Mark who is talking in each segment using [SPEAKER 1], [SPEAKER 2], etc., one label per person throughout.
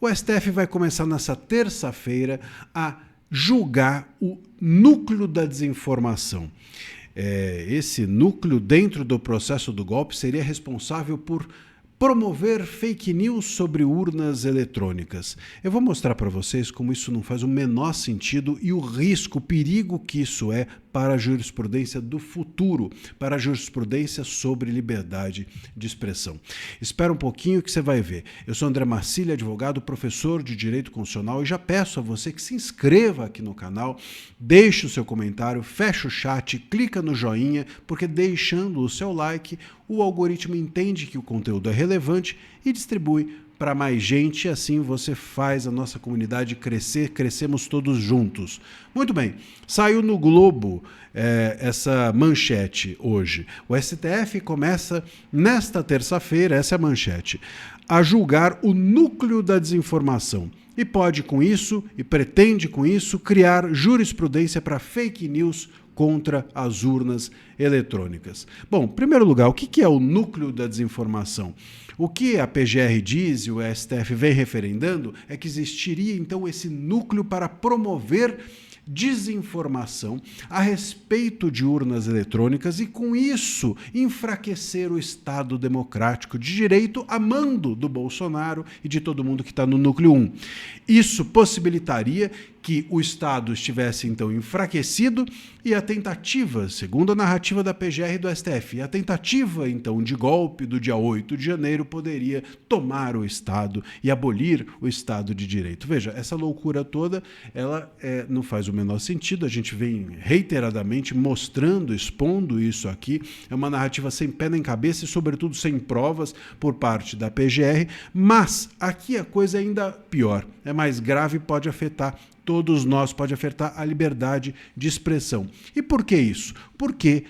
[SPEAKER 1] O STF vai começar nessa terça-feira a julgar o núcleo da desinformação. Esse núcleo, dentro do processo do golpe, seria responsável por promover fake news sobre urnas eletrônicas. Eu vou mostrar para vocês como isso não faz o menor sentido e o risco, o perigo que isso é para a jurisprudência do futuro, para a jurisprudência sobre liberdade de expressão. Espera um pouquinho que você vai ver. Eu sou André Marcílio, advogado, professor de Direito Constitucional, e já peço a você que se inscreva aqui no canal, deixe o seu comentário, feche o chat, clica no joinha, porque deixando o seu like, o algoritmo entende que o conteúdo é relevante e distribui para mais gente, e assim você faz a nossa comunidade crescer, crescemos todos juntos. Muito bem, saiu no Globo essa manchete hoje. O STF começa nesta terça-feira, essa é a manchete, a julgar o núcleo da desinformação. E pode com isso, e pretende com isso, criar jurisprudência para fake news contra as urnas eletrônicas. Bom, em primeiro lugar, o que é o núcleo da desinformação? O que a PGR diz e o STF vem referendando é que existiria, então, esse núcleo para promover desinformação a respeito de urnas eletrônicas e, com isso, enfraquecer o Estado democrático de direito a mando do Bolsonaro e de todo mundo que está no núcleo 1. Isso possibilitaria que o Estado estivesse, então, enfraquecido e a tentativa, segundo a narrativa da PGR e do STF, a tentativa, então, de golpe do dia 8 de janeiro poderia tomar o Estado e abolir o Estado de Direito. Veja, essa loucura toda, ela não faz o menor sentido, a gente vem reiteradamente mostrando, expondo isso aqui, é uma narrativa sem pé nem cabeça e, sobretudo, sem provas por parte da PGR, mas aqui a coisa é ainda pior, é mais grave e pode afetar todos nós, pode afetar a liberdade de expressão. E por que isso? Porque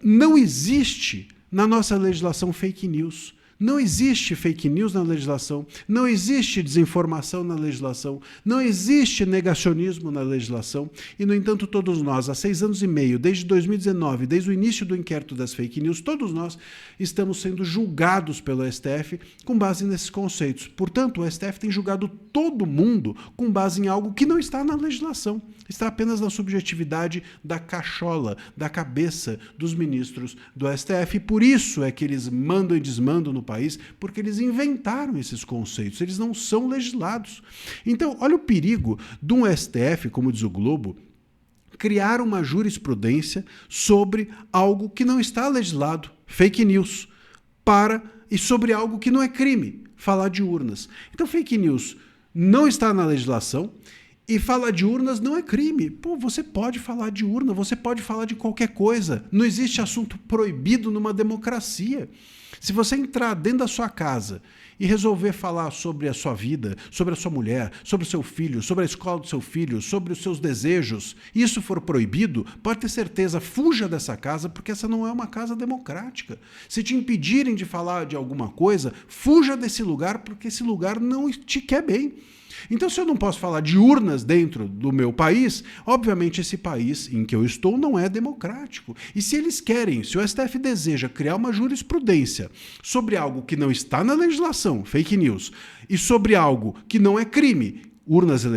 [SPEAKER 1] não existe na nossa legislação fake news. Não existe fake news na legislação, não existe desinformação na legislação, não existe negacionismo na legislação e, no entanto, todos nós, há 6 anos e meio, desde 2019, desde o início do inquérito das fake news, todos nós estamos sendo julgados pelo STF com base nesses conceitos. Portanto, o STF tem julgado todo mundo com base em algo que não está na legislação, está apenas na subjetividade da cachola, da cabeça dos ministros do STF. E por isso é que eles mandam e desmandam no país, porque eles inventaram esses conceitos, eles não são legislados. Então, olha o perigo de um STF, como diz o Globo, criar uma jurisprudência sobre algo que não está legislado, fake news, e sobre algo que não é crime, falar de urnas. Então, fake news não está na legislação, e falar de urnas não é crime. Pô, você pode falar de urna, você pode falar de qualquer coisa. Não existe assunto proibido numa democracia. Se você entrar dentro da sua casa e resolver falar sobre a sua vida, sobre a sua mulher, sobre o seu filho, sobre a escola do seu filho, sobre os seus desejos, e isso for proibido, pode ter certeza, fuja dessa casa, porque essa não é uma casa democrática. Se te impedirem de falar de alguma coisa, fuja desse lugar, porque esse lugar não te quer bem. Então, se eu não posso falar de urnas dentro do meu país, obviamente esse país em que eu estou não é democrático. E se eles querem, se o STF deseja criar uma jurisprudência sobre algo que não está na legislação, fake news, e sobre algo que não é crime,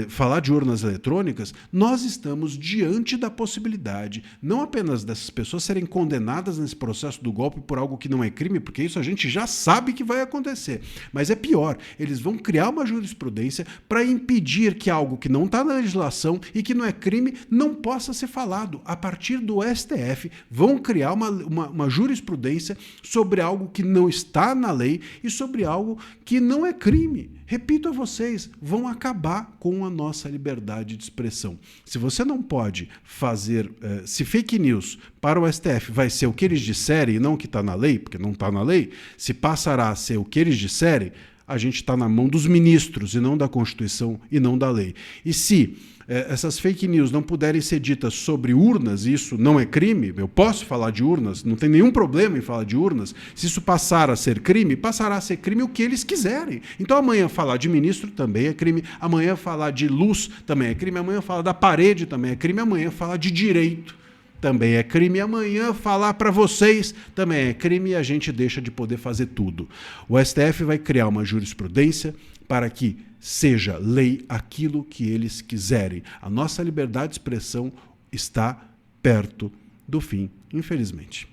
[SPEAKER 1] falar de urnas eletrônicas, nós estamos diante da possibilidade não apenas dessas pessoas serem condenadas nesse processo do golpe por algo que não é crime, porque isso a gente já sabe que vai acontecer, mas é pior, eles vão criar uma jurisprudência para impedir que algo que não está na legislação e que não é crime não possa ser falado. A partir do STF, vão criar uma jurisprudência sobre algo que não está na lei e sobre algo que não é crime. Repito a vocês, vão acabar com a nossa liberdade de expressão. Se você não pode fazer, se fake news para o STF vai ser o que eles disserem e não o que está na lei, porque não está na lei, se passará a ser o que eles disserem, a gente está na mão dos ministros e não da Constituição e não da lei. E se essas fake news não puderem ser ditas sobre urnas, e isso não é crime, eu posso falar de urnas, não tem nenhum problema em falar de urnas, se isso passar a ser crime, passará a ser crime o que eles quiserem. Então amanhã falar de ministro também é crime, amanhã falar de luz também é crime, amanhã falar da parede também é crime, amanhã falar de direito também é crime. Amanhã falar para vocês também é crime e a gente deixa de poder fazer tudo. O STF vai criar uma jurisprudência para que seja lei aquilo que eles quiserem. A nossa liberdade de expressão está perto do fim, infelizmente.